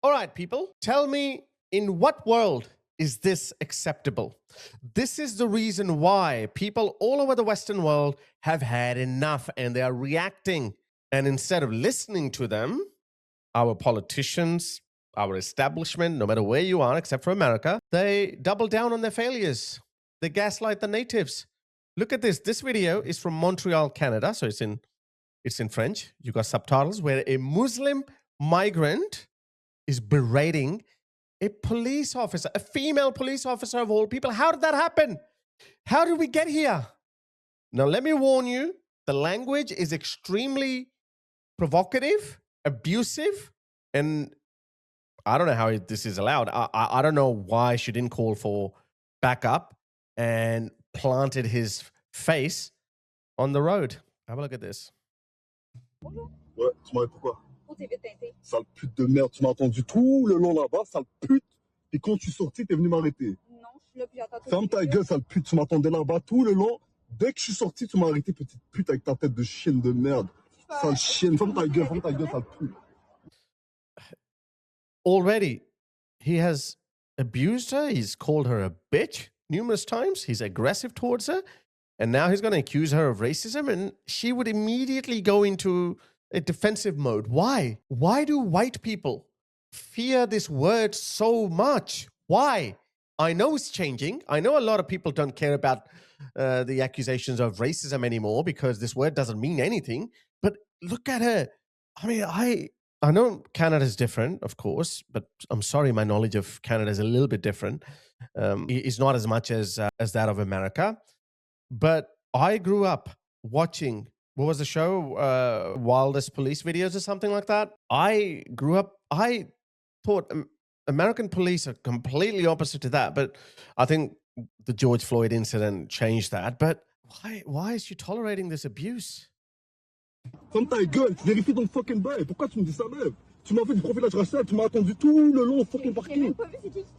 All right, people, tell me, in what world is this acceptable? This is the reason why people all over the Western world have had enough and they are reacting. And instead of listening to them, our politicians, our establishment, no matter where you are, except for America, they double down on their failures. They gaslight the natives. Look at this. This video is from Montreal, Canada. So it's in French. You got subtitles, where a Muslim migrant is berating a police officer, a female police officer of all people. How did that happen? How did we get here? Now, let me warn you, the language is extremely provocative, abusive, and I don't know how this is allowed. I don't know why she didn't call for backup and planted his face on the road. Have a look at this. Ouais, tu m'as dit pourquoi? Sale pute de merde, tu m'as entendu tout le long là-bas, sale pute. Et quand tu sortis, t'es venu m'arrêter. Non, je suis là, puis j'attends. Ferme ta gueule, sale pute, tu m'attendais là-bas tout le long. Dès que je suis sorti, tu m'as arrêté, petite pute, avec ta tête de chienne de merde. Sale chienne, ferme ta gueule, sale pute. Already, he has abused her. He's called her a bitch numerous times. He's aggressive towards her. And now he's going to accuse her of racism. And she would immediately go into a defensive mode. Why? Why do white people fear this word so much? Why? I know it's changing. I know a lot of people don't care about the accusations of racism anymore because this word doesn't mean anything. But look at her. I mean, I know Canada is different, of course, but I'm sorry, my knowledge of Canada is a little bit different. It's not as much as that of America. But I grew up watching, what was the show? Wildest Police Videos or something like that. I grew up, I thought American police are completely opposite to that. But I think the George Floyd incident changed that. But why is she tolerating this abuse? Ferme ta gueule, vérifie ton fucking bail. Pourquoi tu me dis ça même? Tu m'as fait du profilage racial, tu m'as attendu tout le long au fucking parking.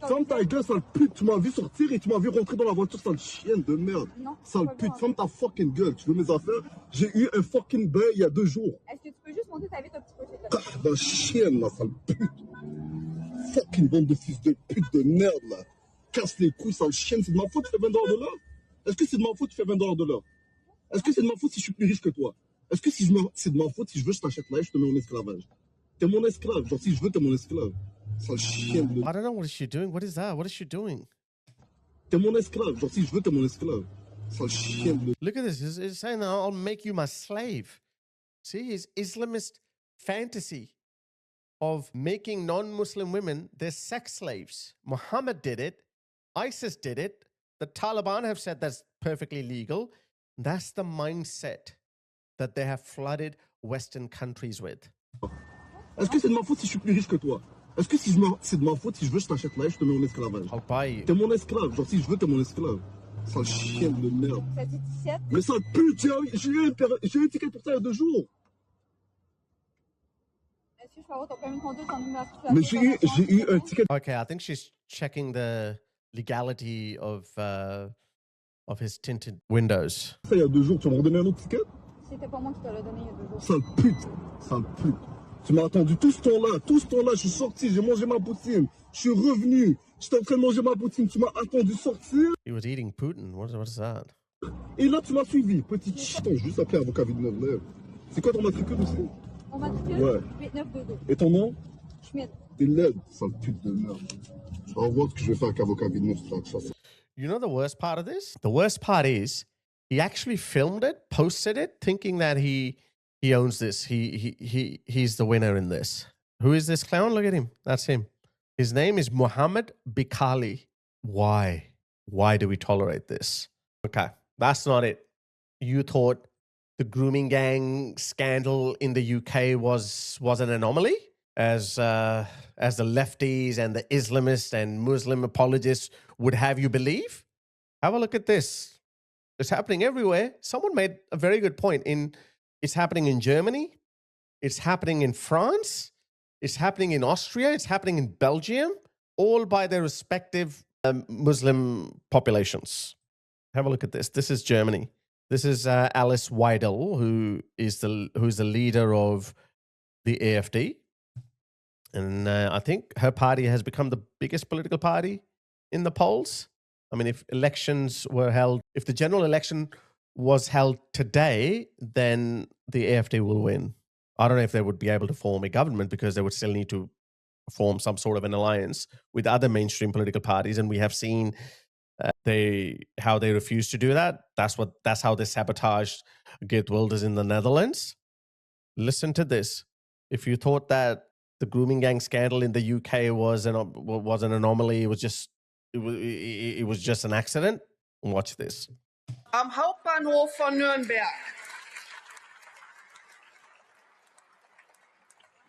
Ferme ta gueule, sale pute, tu m'as vu sortir et tu m'as vu rentrer dans la voiture, sale chienne de merde. Non, sale pute, ferme ta fucking gueule, tu veux mes affaires? J'ai eu un fucking bail il y a 2 jours. Est-ce que tu peux juste monter ta vie, ton petit profil là? Bah chienne là, sale pute. Fucking bande de fils de pute de merde là. Casse les couilles, sale chienne, c'est de ma faute, tu fais $20 de l'heure? Est-ce que c'est de ma faute, tu fais $20 de l'heure? Est-ce que c'est de ma faute si je suis plus riche que toi? Est-ce que c'est de ma faute si je veux, je t'achète là et je te mets en esclavage? T'es mon esclave. Genre, si je veux, t'es mon esclave. Sale chienne de... I don't know, what is she doing? What is that? What is she doing? T'es mon esclave. Genre, si je veux, t'es mon esclave. Sale chienne de... Look at this. He's saying, I'll make you my slave. See, his Islamist fantasy of making non-Muslim women their sex slaves. Muhammad did it. ISIS did it. The Taliban have said that's perfectly legal. That's the mindset that they have flooded Western countries with. Est-ce que c'est de ma faute si je suis plus riche que toi? Est-ce que c'est de ma faute si je veux, je t'achète là et je te mets en esclavage? I'll buy you. T'es mon esclave. Genre, si je veux, t'es mon esclave. Sale chienne de merde. Mais sale pute, j'ai eu un ticket pour ça il y a 2 jours. Est-ce que je peux avoir ton permis de conduire sans numéro? Mais j'ai eu un ticket. Okay, I think she's checking the legality of his tinted windows. Ça il y a 2 jours, tu m'as redonné un autre ticket? C'était pas moi qui te l'ai donné il y a 2 jours. Sale pute, sale pute. Tu m'as attendu tout ce temps-là, je suis sorti, j'ai mangé ma poutine, je suis revenu, j'étais en train de manger ma poutine, tu m'as attendu sortir. He was eating Putin. What is that? Et là, tu m'as suivi, petit chiton, juste appelé avocat Villeneuve. C'est quoi ton matricule aussi? Mon matricule? Ouais. 8922. Et ton nom? Schmidt. T'es laide, sale pute de merde. Tu vas voir ce que je vais faire avec avocat Villeneuve. You know the worst part of this? The worst part is he actually filmed it, posted it, thinking that he owns this. He's the winner in this. Who is this clown? Look at him. That's him. His name is Mohammed Bikali. Why? Why do we tolerate this? Okay, that's not it. You thought the grooming gang scandal in the UK was an anomaly, as the lefties and the Islamists and Muslim apologists would have you believe? Have a look at this. It's happening everywhere. Someone made a very good point. It's happening in Germany. It's happening in France. It's happening in Austria. It's happening in Belgium, all by their respective Muslim populations. Have a look at this. This is Germany. This is Alice Weidel, who's the leader of the AfD. And I think her party has become the biggest political party in the polls. I mean, if the general election was held today, then the AfD will win. I don't know if they would be able to form a government because they would still need to form some sort of an alliance with other mainstream political parties. And we have seen how they refuse to do that. That's how they sabotaged Geert Wilders in the Netherlands. Listen to this. If you thought that the grooming gang scandal in the UK was an anomaly, it was just an accident. Watch this. Am Hauptbahnhof von Nürnberg.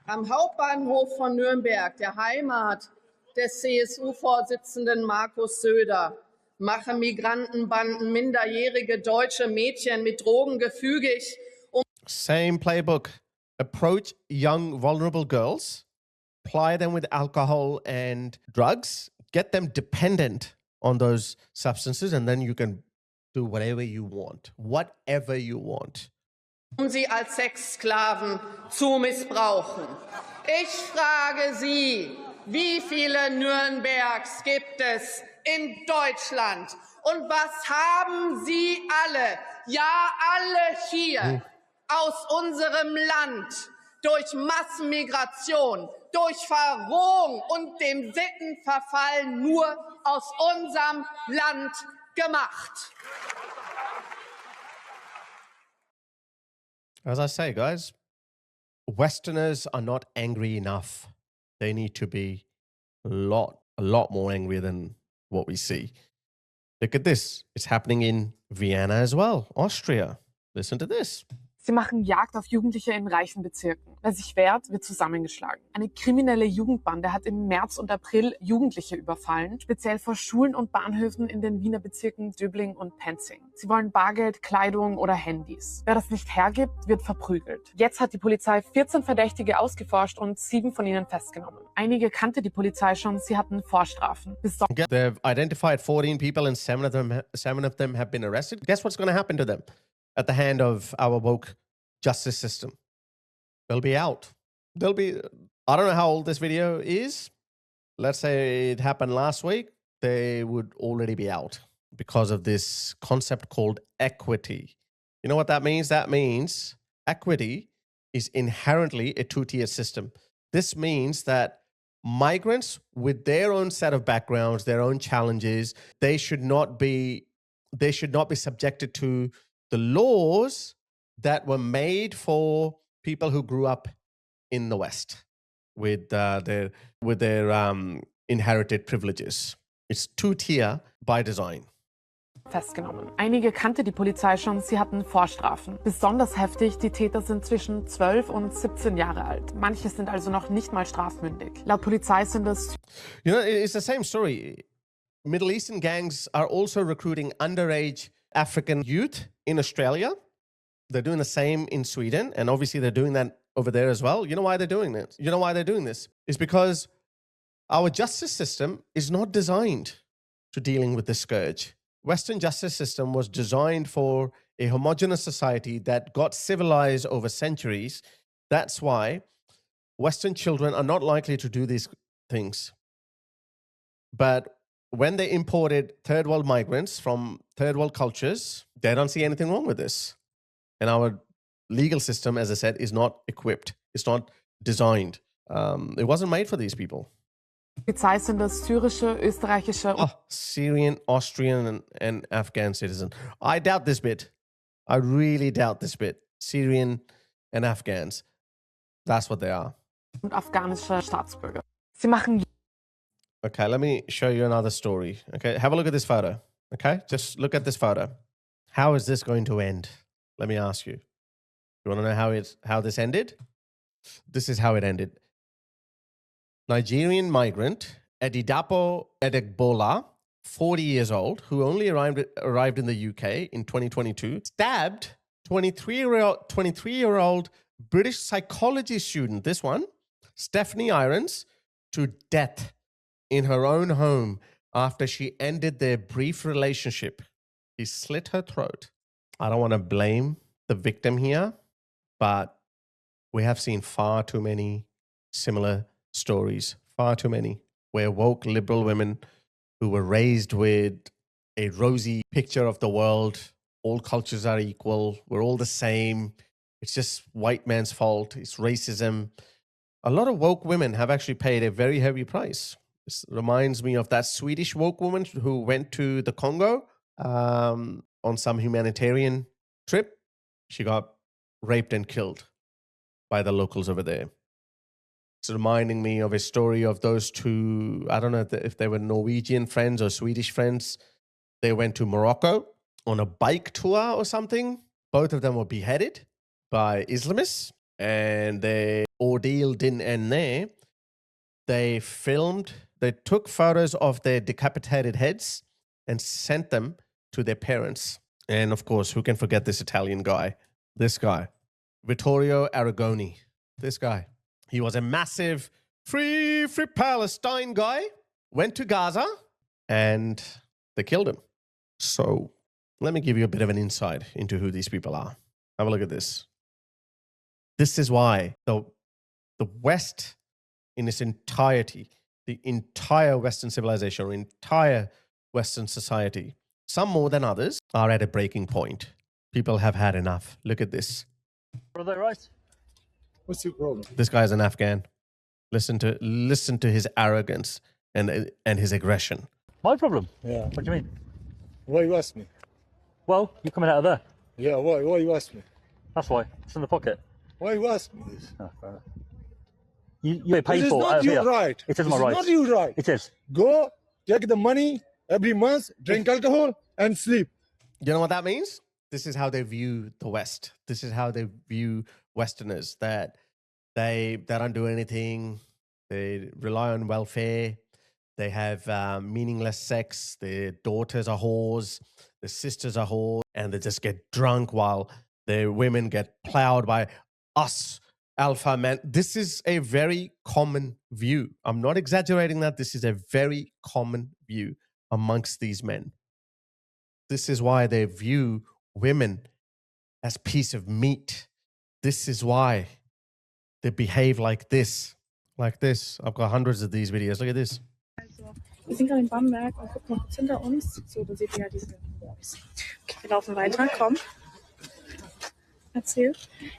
Am Hauptbahnhof von Nürnberg, der Heimat des CSU-Vorsitzenden Markus Söder, machen Migrantenbanden minderjährige deutsche Mädchen mit Drogen gefügig. Same playbook. Approach young, vulnerable girls, ply them with alcohol and drugs, get them dependent on those substances, and then you can do whatever you want. Whatever you want. Sie als Sexsklaven zu missbrauchen. Ich frage Sie, wie viele Nürnbergs gibt es in Deutschland? Und was haben Sie alle, ja alle hier, aus unserem Land durch Massenmigration, durch Verrohung und dem Sittenverfall nur aus unserem Land gemacht? As I say, guys, Westerners are not angry enough. They need to be a lot more angry than what we see. Look at this. It's happening in Vienna as well, Austria. Listen to this. Sie machen Jagd auf Jugendliche in reichen Bezirken. Wer sich wehrt, wird zusammengeschlagen. Eine kriminelle Jugendbande hat im März und April Jugendliche überfallen, speziell vor Schulen und Bahnhöfen in den Wiener Bezirken Döbling und Penzing. Sie wollen Bargeld, Kleidung oder Handys. Wer das nicht hergibt, wird verprügelt. Jetzt hat die Polizei 14 Verdächtige ausgeforscht und 7 von ihnen festgenommen. Einige kannte die Polizei schon, sie hatten Vorstrafen. They've identified 14 people and 7 of them have been arrested. Guess what's going to happen to them at the hand of our woke justice system? They'll be out. I don't know how old this video is. Let's say it happened last week. They would already be out because of this concept called equity. You know what that means? That means equity is inherently a two-tier system. This means that migrants with their own set of backgrounds, their own challenges, they should not be subjected to the laws that were made for people who grew up in the West with their inherited privileges. It's two-tier by design. Festgenommen. Einige kannte die Polizei schon, sie hatten Vorstrafen. Besonders heftig, die Täter sind zwischen 12 und 17 Jahre alt. Manche sind also noch nicht mal strafmündig. Laut Polizei sind es... You know, it's the same story. Middle Eastern gangs are also recruiting underage African youth in Australia. They're doing the same in Sweden, and obviously they're doing that over there as well. You know why they're doing this? You know why they're doing this? It's because our justice system is not designed to dealing with this scourge. Western justice system was designed for a homogenous society that got civilized over centuries. That's why Western children are not likely to do these things. But when they imported third world migrants from third world cultures, they don't see anything wrong with this. And our legal system, as I said, is not equipped. It's not designed. It wasn't made for these people. Polizei sind es syrische, österreichische... Syrian, Austrian, and Afghan citizen. I doubt this bit. I really doubt this bit. Syrian and Afghans. That's what they are. ...und afghanische Staatsbürger. Sie machen... Okay, let me show you another story. Okay, have a look at this photo. Okay, just look at this photo. How is this going to end? Let me ask you. You want to know how this ended? This is how it ended. Nigerian migrant Edidapo Edegbola, 40 years old, who only arrived in the UK in 2022, stabbed 23-year-old British psychology student, this one, Stephanie Irons, to death in her own home after she ended their brief relationship. He slit her throat. I don't want to blame the victim here, but we have seen far too many similar stories, far too many, where woke liberal women who were raised with a rosy picture of the world, all cultures are equal, we're all the same, it's just white man's fault, it's racism. A lot of woke women have actually paid a very heavy price. This reminds me of that Swedish woke woman who went to the Congo on some humanitarian trip. She got raped and killed by the locals over there. It's reminding me of a story of those two, I don't know if they were Norwegian friends or Swedish friends. They went to Morocco on a bike tour or something. Both of them were beheaded by Islamists, and their ordeal didn't end there. They took photos of their decapitated heads and sent them to their parents. And of course, who can forget this Italian guy? This guy, Vittorio Arrigoni. This guy. He was a massive free Palestine guy, went to Gaza, and they killed him. So let me give you a bit of an insight into who these people are. Have a look at this. This is why the West in its entirety, the entire Western civilization, or entire Western society, some more than others, are at a breaking point. People have had enough. Look at this. Are they right? What's your problem? This guy's an Afghan. Listen to his arrogance and his aggression. My problem? Yeah. What do you mean? Why you ask me? Well, you're coming out of there. Yeah, why you ask me? That's why. It's in the pocket. Why you ask me this? Oh, fair enough. You pay This is for not out of your here. right. It is This my right. not your right. It is. Go, take the money every month, drink alcohol, and sleep. You know what that means? This is how they view the West. This is how they view Westerners, that they don't do anything. They rely on welfare. They have meaningless sex. Their daughters are whores. Their sisters are whores. And they just get drunk while their women get plowed by us alpha men. This is a very common view. I'm not exaggerating that. This is a very common view amongst these men. This is why they view women as piece of meat. This is why they behave like this. Like this. I've got hundreds of these videos. Look at this. Also, wir sind gerade in Bamberg und guck mal kurz hinter uns. So, da seht ihr ja diese Boys. Okay, wir laufen weiter. Komm. Erzähl.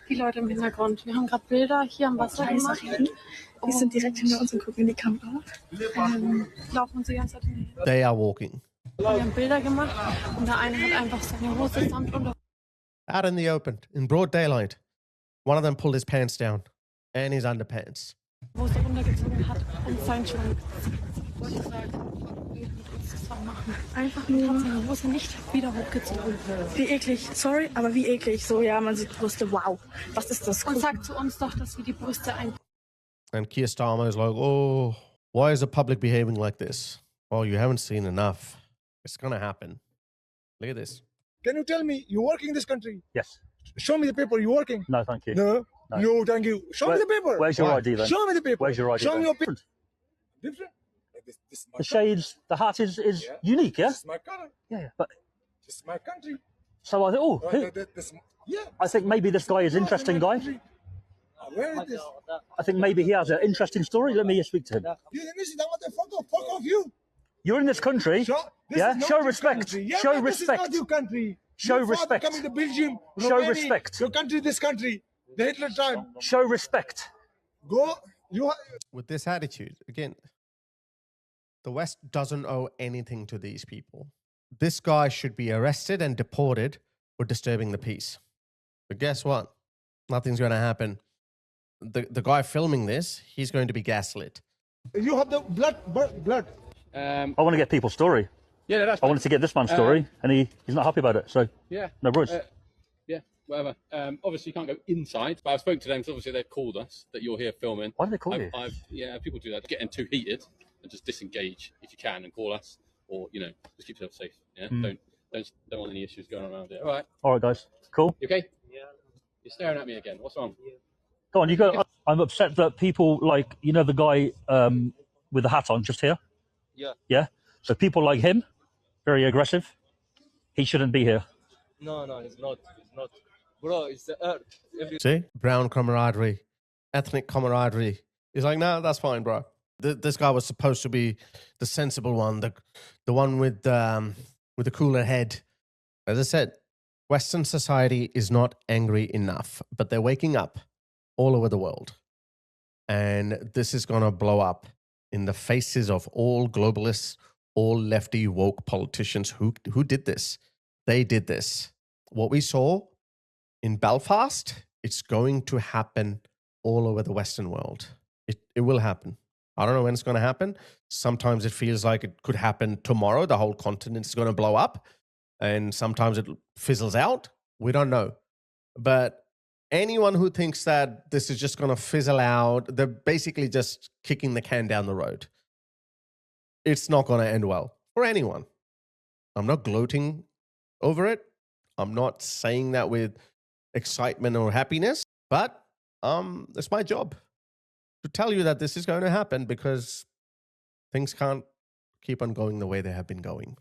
Die Leute im Hintergrund. Wir haben gerade Bilder hier am Wasser gemacht. Die sind direkt hinter uns und gucken in die Kamera. Laufen uns die ganze Zeit hinterher. They are walking. Wir haben Bilder gemacht und der eine hat einfach seine Hose samt unter. Out in the open, in broad daylight. One of them pulled his pants down and his underpants. Hose runtergezogen hat und seinen Schrank. Wollte ich sagen, wir mit uns zusammen machen. Einfach Und hat nur, seine Hose nicht wieder hochgezogen. wie eklig. Sorry, aber wie eklig. So, ja, man sieht Brüste. Wow. Was ist das? Und sagt zu uns doch, dass wir die Brüste And Keir Starmer is like, oh, why is the public behaving like this? Oh, you haven't seen enough. It's going to happen. Look at this. Can you tell me, you working in this country? Yes. Show me the paper, you working? No, thank you. No. No. No, thank you. Show me the paper. Where's your ID then? Show me the paper. Where's your ID Show then? me your paper. Different? This is my The shades, the hat is Yeah. unique, yeah? This is my color. Yeah, but This is my country. so I think, oh, who, Yeah. I think maybe this guy is an interesting guy. Where is this? I think maybe he has an interesting story. Let me speak to him. Fuck off you. You're in this country, This yeah? is not Show your respect. country. Yeah, Show but this is respect. not your country. Show Your father respect. coming to Belgium, Show Romania, respect. Your country, this country. The Hitler time. Show respect. Go. You. With this attitude, again, the West doesn't owe anything to these people. This guy should be arrested and deported for disturbing the peace. But guess what? Nothing's going to happen. The guy filming this, he's going to be gaslit. You have the blood. I want to get people's story. Yeah, that's I wanted to get this man's story, and he's not happy about it. So yeah, no worries. yeah, whatever. Obviously, you can't go inside, but I spoke to them because obviously they've called us that you're here filming. Why did they call you? Yeah, people do that. Getting too heated and just disengage if you can and call us, or just keep yourself safe. Yeah, don't want any issues going around here. All right, guys. Cool. You okay? Yeah. You're staring at me again. What's wrong? Go on, you go. I'm upset that people like, the guy with the hat on just here. Yeah. Yeah. So people like him, very aggressive. He shouldn't be here. No, it's not. Bro, it's the earth. See? Brown camaraderie, ethnic camaraderie He's like, no, that's fine, bro. This guy was supposed to be the sensible one, the one with the cooler head. As I said, Western society is not angry enough, but they're waking up all over the world. And this is going to blow up in the faces of all globalists, all lefty woke politicians who did this. They did this. What we saw in Belfast, it's going to happen all over the Western world. It will happen. I don't know when it's going to happen. Sometimes it feels like it could happen tomorrow. The whole continent is going to blow up. And sometimes it fizzles out. We don't know. But anyone who thinks that this is just going to fizzle out, they're basically just kicking the can down the road. It's not going to end well for anyone. I'm not gloating over it. I'm not saying that with excitement or happiness, but it's my job to tell you that this is going to happen because things can't keep on going the way they have been going.